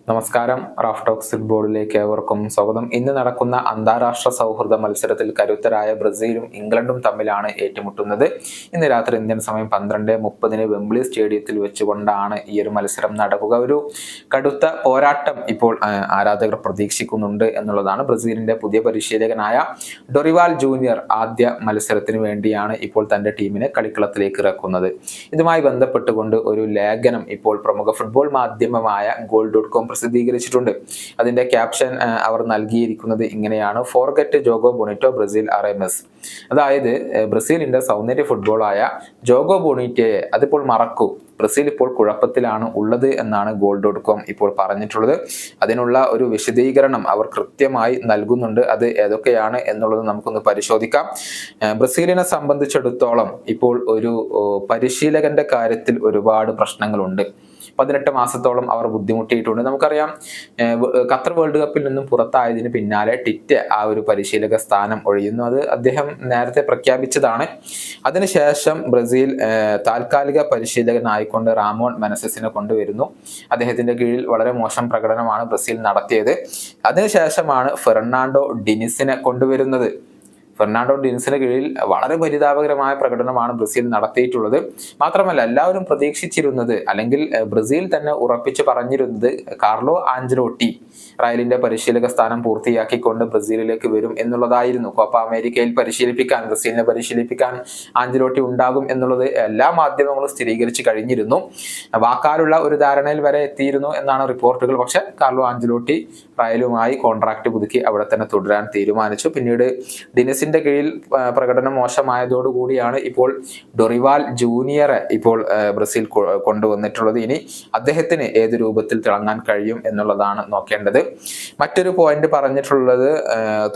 നമസ്കാരം. Raf talks ഫുട്ബോളിലേക്ക് ഏവർക്കും സ്വാഗതം. ഇന്ന് നടക്കുന്ന അന്താരാഷ്ട്ര സൗഹൃദ മത്സരത്തിൽ കരുത്തരായ ബ്രസീലും ഇംഗ്ലണ്ടും തമ്മിലാണ് ഏറ്റുമുട്ടുന്നത്. ഇന്ന് രാത്രി ഇന്ത്യൻ സമയം 12:30 വെംബ്ലി സ്റ്റേഡിയത്തിൽ വെച്ചുകൊണ്ടാണ് ഈ ഒരു മത്സരം നടക്കുക. ഒരു കടുത്ത പോരാട്ടം ഇപ്പോൾ ആരാധകർ പ്രതീക്ഷിക്കുന്നുണ്ട് എന്നുള്ളതാണ്. ബ്രസീലിന്റെ പുതിയ പരിശീലകനായ ഡൊറിവാൽ ജൂനിയർ ആദ്യ മത്സരത്തിന് വേണ്ടിയാണ് ഇപ്പോൾ തന്റെ ടീമിനെ കളിക്കളത്തിലേക്ക് ഇറക്കുന്നത്. ഇതുമായി ബന്ധപ്പെട്ടുകൊണ്ട് ഒരു ലേഖനം ഇപ്പോൾ പ്രമുഖ ഫുട്ബോൾ മാധ്യമമായ goal.com പ്രസിദ്ധീകരിച്ചിട്ടുണ്ട്. അതിന്റെ ക്യാപ്ഷൻ അവർ നൽകിയിരിക്കുന്നത് ഇങ്ങനെയാണ്: ഫോർഗെറ്റ് ജോഗോ ബൊണിറ്റോ, ബ്രസീൽ ആർ എ മെസ്. അതായത് ബ്രസീലിന്റെ സൗന്ദര്യ ഫുട്ബോളായ ജോഗോ ബൊണിറ്റോയെ അതിപ്പോൾ മറക്കൂ, ബ്രസീൽ ഇപ്പോൾ കുഴപ്പത്തിലാണ് ഉള്ളത് എന്നാണ് goal.com ഇപ്പോൾ പറഞ്ഞിട്ടുള്ളത്. അതിനുള്ള ഒരു വിശദീകരണം അവർ കൃത്യമായി നൽകുന്നുണ്ട്. അത് ഏതൊക്കെയാണ് എന്നുള്ളത് നമുക്കൊന്ന് പരിശോധിക്കാം. ബ്രസീലിനെ സംബന്ധിച്ചിടത്തോളം ഇപ്പോൾ ഒരു പരിശീലകന്റെ കാര്യത്തിൽ ഒരുപാട് പ്രശ്നങ്ങളുണ്ട്. 18 മാസത്തോളം അവർ ബുദ്ധിമുട്ടിയിട്ടുണ്ട്. നമുക്കറിയാം, ഖത്തർ വേൾഡ് കപ്പിൽ നിന്നും പുറത്തായതിന് പിന്നാലെ ടിറ്റ് ആ ഒരു പരിശീലക സ്ഥാനം ഒഴിയുന്നു. അത് അദ്ദേഹം നേരത്തെ പ്രഖ്യാപിച്ചതാണ്. അതിനുശേഷം ബ്രസീൽ താൽക്കാലിക പരിശീലകനായിക്കൊണ്ട് റാമോൺ മെനസസിനെ കൊണ്ടുവരുന്നു. അദ്ദേഹത്തിന്റെ കീഴിൽ വളരെ മോശം പ്രകടനമാണ് ബ്രസീൽ നടത്തിയത്. അതിനുശേഷമാണ് ഫെർണാണ്ടോ ഡിനിസിനെ കൊണ്ടുവരുന്നത്. ഫെർണാണ്ടോ ഡിനിസിന് കീഴിൽ വളരെ പരിതാപകരമായ പ്രകടനമാണ് ബ്രസീൽ നടത്തിയിട്ടുള്ളത്. മാത്രമല്ല, എല്ലാവരും പ്രതീക്ഷിച്ചിരുന്നത്, അല്ലെങ്കിൽ ബ്രസീൽ തന്നെ ഉറപ്പിച്ച് പറഞ്ഞിരുന്നത്, കാർലോ ആഞ്ചലോട്ടി റയലിന്റെ പരിശീലക സ്ഥാനം പൂർത്തിയാക്കിക്കൊണ്ട് ബ്രസീലിലേക്ക് വരും എന്നുള്ളതായിരുന്നു. കോപ്പ അമേരിക്കയിൽ ബ്രസീലിനെ പരിശീലിപ്പിക്കാൻ ആഞ്ചലോട്ടി ഉണ്ടാകും എന്നുള്ളത് എല്ലാ മാധ്യമങ്ങളും സ്ഥിരീകരിച്ചു കഴിഞ്ഞിരുന്നു. വാക്കാലുള്ള ഒരു ധാരണയിൽ വരെ എത്തിയിരുന്നു എന്നാണ് റിപ്പോർട്ടുകൾ. പക്ഷെ കാർലോ ആഞ്ചലോട്ടി റയലുമായി കോൺട്രാക്ട് പുതുക്കി അവിടെ തന്നെ തുടരാൻ തീരുമാനിച്ചു. പിന്നീട് ഡിനിസിന്റെ കീഴിൽ പ്രകടനം മോശമായതോടുകൂടിയാണ് ഇപ്പോൾ ഡൊറിവാൽ ജൂനിയറെ ഇപ്പോൾ ബ്രസീൽ കൊണ്ടുവന്നിട്ടുള്ളത്. ഇനി അദ്ദേഹത്തിന് ഏത് രൂപത്തിൽ തിളങ്ങാൻ കഴിയും എന്നുള്ളതാണ് നോക്കേണ്ടത്. മറ്റൊരു പോയിന്റ് പറഞ്ഞിട്ടുള്ളത്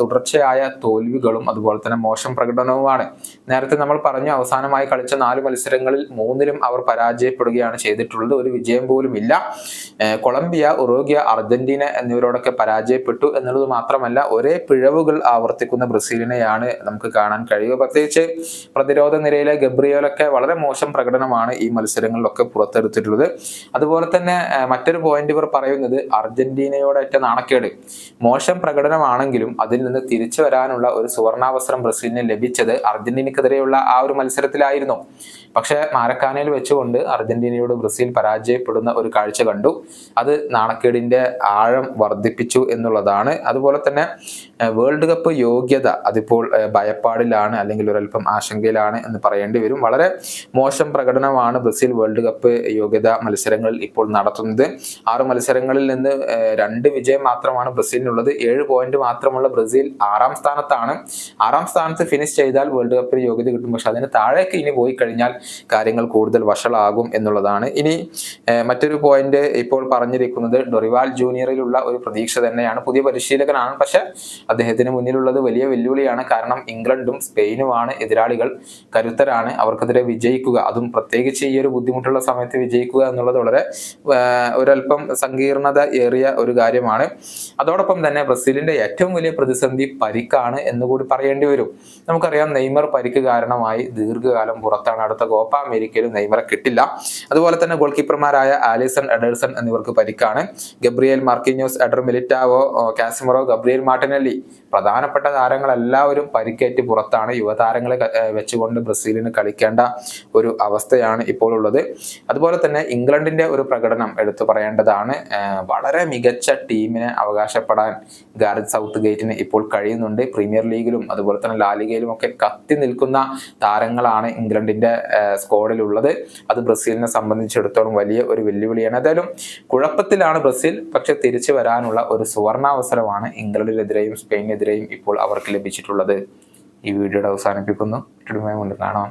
തുടർച്ചയായ തോൽവികളും അതുപോലെ തന്നെ മോശം പ്രകടനവുമാണ്. നേരത്തെ നമ്മൾ പറഞ്ഞു, അവസാനമായി കളിച്ച 4 മത്സരങ്ങളിൽ 3ലും അവർ പരാജയപ്പെടുകയാണ് ചെയ്തിട്ടുള്ളത്. ഒരു വിജയം പോലും ഇല്ല. കൊളംബിയ, ഉറുഗ്വ, അർജന്റീന എന്നിവരോടൊക്കെ പരാജയപ്പെട്ടു എന്നുള്ളത് മാത്രമല്ല, ഒരേ പിഴവുകൾ ആവർത്തിക്കുന്ന ബ്രസീലിനെയാണ് നമുക്ക് കാണാൻ കഴിയുക. പ്രത്യേകിച്ച് പ്രതിരോധ നിരയിലെ ഗബ്രിയേലൊക്കെ വളരെ മോശം പ്രകടനമാണ് ഈ മത്സരങ്ങളിലൊക്കെ പുറത്തെടുത്തിട്ടുള്ളത്. അതുപോലെ തന്നെ മറ്റൊരു പോയിന്റ് ഇവർ പറയുന്നത്, അർജന്റീനയോടേറ്റ നാണക്കേട്. മോശം പ്രകടനമാണെങ്കിലും അതിൽ നിന്ന് തിരിച്ചു വരാനുള്ള ഒരു സുവർണാവസരം ബ്രസീലിന് ലഭിച്ചത് അർജന്റീനക്കെതിരെയുള്ള ആ ഒരു മത്സരത്തിലായിരുന്നു. പക്ഷെ മാരക്കാനയിൽ വെച്ചുകൊണ്ട് അർജന്റീനയോട് ബ്രസീൽ പരാജയപ്പെടുന്ന ഒരു കാഴ്ച കണ്ടു. അത് നാണക്കേടിന്റെ ആഴം വർദ്ധിപ്പിച്ചു എന്നുള്ളതാണ്. അതുപോലെ തന്നെ വേൾഡ് കപ്പ് യോഗ്യത അതിപ്പോൾ ഭയപ്പാടിലാണ്, അല്ലെങ്കിൽ ഒരൽപ്പം ആശങ്കയിലാണ് എന്ന് പറയേണ്ടി വരും. വളരെ മോശം പ്രകടനമാണ് ബ്രസീൽ വേൾഡ് കപ്പ് യോഗ്യത മത്സരങ്ങളിൽ ഇപ്പോൾ നടത്തുന്നത്. 6 മത്സരങ്ങളിൽ നിന്ന് 2 വിജയം മാത്രമാണ് ബ്രസീലിനുള്ളത്. 7 പോയിന്റ് മാത്രമുള്ള ബ്രസീൽ 6ാം സ്ഥാനത്താണ്. 6ാം സ്ഥാനത്ത് ഫിനിഷ് ചെയ്താൽ വേൾഡ് കപ്പിൽ യോഗ്യത കിട്ടും. പക്ഷെ അതിന് താഴേക്ക് ഇനി പോയി കഴിഞ്ഞാൽ കാര്യങ്ങൾ കൂടുതൽ വഷളാകും എന്നുള്ളതാണ്. ഇനി മറ്റൊരു പോയിന്റ് ഇപ്പോൾ പറഞ്ഞിരിക്കുന്നത്, ഡൊറിവാൽ ജൂനിയറിലുള്ള ഒരു പ്രതീക്ഷ തന്നെയാണ്. പുതിയ പരിശീലകനാണ്, പക്ഷെ അദ്ദേഹത്തിന് മുന്നിലുള്ളത് വലിയ വെല്ലുവിളിയാണ്. കാരണം ഇംഗ്ലണ്ടും സ്പെയിനുമാണ് എതിരാളികൾ. കരുത്തരാണ്. അവർക്കെതിരെ വിജയിക്കുക, അതും പ്രത്യേകിച്ച് ഈ ഒരു ബുദ്ധിമുട്ടുള്ള സമയത്ത് വിജയിക്കുക എന്നുള്ളത് വളരെ ഒരൽപ്പം സങ്കീർണത ഏറിയ ഒരു കാര്യമാണ്. അതോടൊപ്പം തന്നെ ബ്രസീലിന്റെ ഏറ്റവും വലിയ പ്രതിസന്ധി പരിക്കാണ് എന്നുകൂടി പറയേണ്ടി വരും. നമുക്കറിയാം, നെയ്മർ പരിക്ക് കാരണമായി ദീർഘകാലം പുറത്താണ്. അടുത്ത കോപ്പ അമേരിക്കയിലും നെയ്മറെ കിട്ടില്ല. അതുപോലെ തന്നെ ഗോൾ കീപ്പർമാരായ ആലിസൺ, എഡേഴ്സൺ എന്നിവർക്ക് പരിക്കാണ്. Gabriel, Marquinhos, Eder Militao, Casemiro, Gabriel Martinelli, പ്രധാനപ്പെട്ട താരങ്ങളെല്ലാവരും പരിക്കേറ്റ് പുറത്താണ്. യുവതാരങ്ങളെ വെച്ചുകൊണ്ട് ബ്രസീലിന് കളിക്കേണ്ട ഒരു അവസ്ഥയാണ് ഇപ്പോൾ ഉള്ളത്. അതുപോലെ തന്നെ ഇംഗ്ലണ്ടിന്റെ ഒരു പ്രകടനം എടുത്തു പറയേണ്ടതാണ്. വളരെ മികച്ച ടീമിനെ അവകാശപ്പെടാൻ ഗാരത്ത് സൗത്ത് ഗേറ്റിന് ഇപ്പോൾ കഴിയുന്നുണ്ട്. പ്രീമിയർ ലീഗിലും അതുപോലെ തന്നെ ലാലിഗയിലും ഒക്കെ കത്തി നിൽക്കുന്ന താരങ്ങളാണ് ഇംഗ്ലണ്ടിന്റെ സ്ക്വാഡിലുള്ളത്. അത് ബ്രസീലിനെ സംബന്ധിച്ചിടത്തോളം വലിയ ഒരു വെല്ലുവിളിയാണ്. ഏതായാലും കുഴപ്പത്തിലാണ് ബ്രസീൽ. പക്ഷെ തിരിച്ചു വരാനുള്ള ഒരു സുവർണാവസരമാണ് ഇംഗ്ലണ്ടിനെതിരെയും സ്പെയിനെതിരെയും ഇപ്പോൾ അവർക്ക് ലഭിച്ചിട്ടുള്ളത്. ഈ വീഡിയോയുടെ അവസാനിപ്പിക്കുന്നു. കാണാം.